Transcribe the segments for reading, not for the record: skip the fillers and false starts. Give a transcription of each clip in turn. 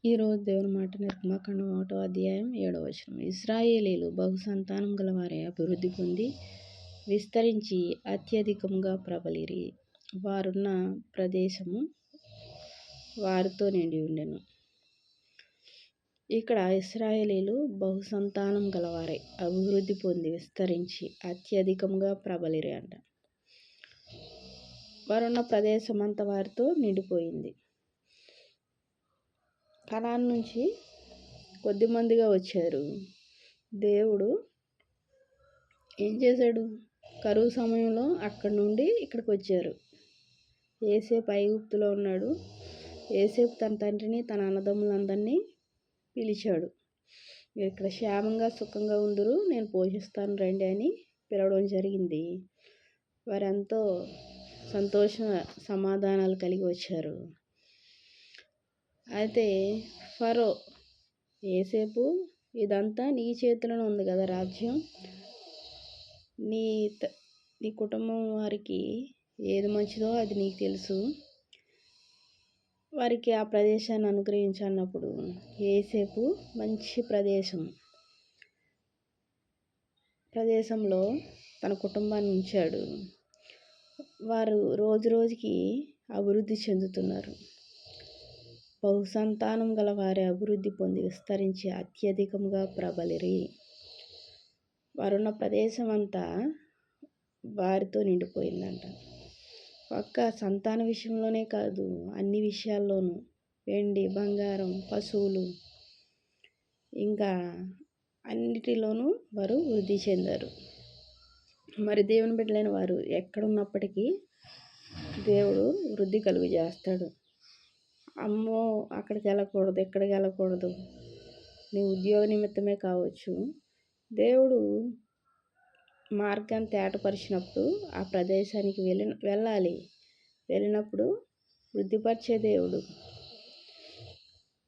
ఈరోజు దేవుని మాట నిర్గమకాండం 1వ అధ్యాయం 7వ వచనం. ఇశ్రాయేలీయులు బహుసంతానం గలవారై అభివృద్ధి పొంది విస్తరించి అత్యధికంగా ప్రబలిరి. వారున్న ప్రదేశము వారితో నిండి ఉండెను. ఇక్కడ ఇశ్రాయేలీయులు బహుసంతానం గలవారై అభివృద్ధి పొంది విస్తరించి అత్యధికంగా ప్రబలిరి అంట. వారున్న ప్రదేశం అంతా వారితో నిండిపోయింది. కనాన్ నుంచి కొద్దిమందిగా వచ్చారు. దేవుడు ఏం చేశాడు? కరువు సమయంలో అక్కడి నుండి ఇక్కడికి వచ్చారు. యోసేపు ఐగుప్తులో ఉన్నాడు. యోసేపు తన తండ్రిని తన అన్నదమ్ములందరినీ పిలిచాడు. మీరు ఇక్కడ క్షేమంగా సుఖంగా ఉందరు, నేను పోషిస్తాను రండి అని పిలవడం జరిగింది. వారెంతో సంతోష సమాధానాలు కలిగి వచ్చారు. అయితే ఫరో, యోసేపు ఇదంతా నీ చేతిలోనే ఉంది కదా రాజ్యం, నీ కుటుంబం వారికి ఏది మంచిదో అది నీకు తెలుసు, వారికి ఆ ప్రదేశాన్ని అనుగ్రహించన్నప్పుడు యోసేపు మంచి ప్రదేశంలో తన కుటుంబాన్ని ఉంచాడు. వారు రోజు రోజుకి అభివృద్ధి చెందుతున్నారు. బహుసంతానం గల వారి అభివృద్ధి పొంది విస్తరించి అత్యధికంగా ప్రబలిరి. వారున్న ప్రదేశం అంతా వారితో నిండిపోయిందంట. ఒక్క సంతాన విషయంలోనే కాదు, అన్ని విషయాల్లోనూ వెండి, బంగారం, పశువులు, ఇంకా అన్నిటిలోనూ వారు వృద్ధి చెందారు. మరి దేవుని బిడ్డలైన వారు ఎక్కడున్నప్పటికీ దేవుడు వృద్ధి కలుగు చేస్తాడు. అమ్మో అక్కడికి వెళ్ళకూడదు, ఇక్కడికి వెళ్ళకూడదు, నీ ఉద్యోగ నిమిత్తమే కావచ్చు, దేవుడు మార్గాన్ని తేటపరిచినప్పుడు ఆ ప్రదేశానికి వెళ్ళాలి. వెళ్ళినప్పుడు వృద్ధిపరిచే దేవుడు.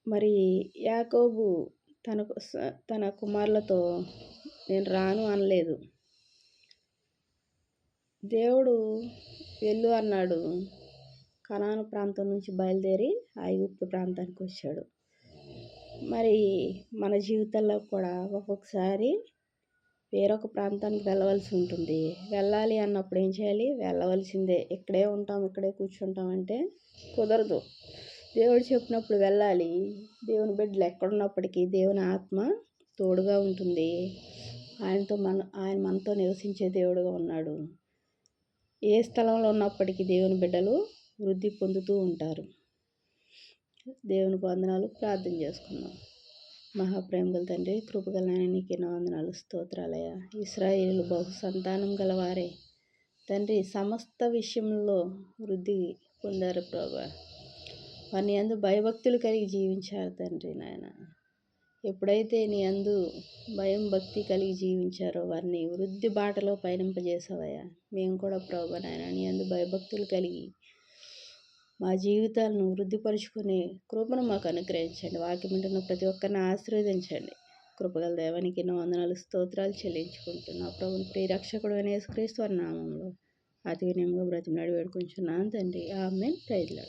మరి యాకోబు తన కుమారులతో నేను రాను అనలేదు. దేవుడు వెళ్ళు అన్నాడు. కనాను ప్రాంతం నుంచి బయలుదేరి ఐగుప్తు ప్రాంతానికి వచ్చాడు. మరి మన జీవితాల్లో కూడా ఒక్కొక్కసారి వేరొక ప్రాంతానికి వెళ్ళవలసి ఉంటుంది. వెళ్ళాలి అన్నప్పుడు ఏం చేయాలి? వెళ్ళవలసిందే. ఇక్కడే ఉంటాం, ఇక్కడే కూర్చుంటాం అంటే కుదరదు. దేవుడు చెప్పినప్పుడు వెళ్ళాలి. దేవుని బిడ్డలు ఎక్కడున్నప్పటికీ దేవుని ఆత్మ తోడుగా ఉంటుంది. ఆయన మనతో నివసించే దేవుడుగా ఉన్నాడు. ఏ స్థలంలో ఉన్నప్పటికీ దేవుని బిడ్డలు వృద్ధి పొందుతూ ఉంటారు. దేవుని వందనాలు. ప్రార్థన చేసుకుందాం. మహాప్రేమగల తండ్రి, కృపగల నాయన, నీకు ఎన్నో వందనాలు, స్తోత్రాలయ. ఇశ్రాయేలు బహు సంతానం గలవారే తండ్రి, సమస్త విషయంలో వృద్ధి పొందారు ప్రభా. వారిని యందు భయభక్తులు కలిగి జీవించారు తండ్రి నాయన. ఎప్పుడైతే నీ యందు భయం భక్తి కలిగి జీవించారో వారిని వృద్ధి బాటలో పయనింపజేసావయ్యా. మేము కూడా ప్రభా నాయన నీ యందు భయభక్తులు కలిగి మా జీవితాలను వృద్ధిపరుచుకునే కృపను మాకు అనుగ్రహించండి. వాక్యం వింటున్న ప్రతి ఒక్కరిని ఆశీర్వదించండి. కృపగల దేవానికి ఎన్నో వందనాలు, స్తోత్రాలు చెల్లించుకుంటున్నా ప్రభుని ప్రియ రక్షకుడు అయిన యేసుక్రీస్తు వారి నామంలో అతి వినయంగా బ్రతిమలాడి వేడుకుంటున్నాను తండ్రి. ఆమేన్. Praise lord.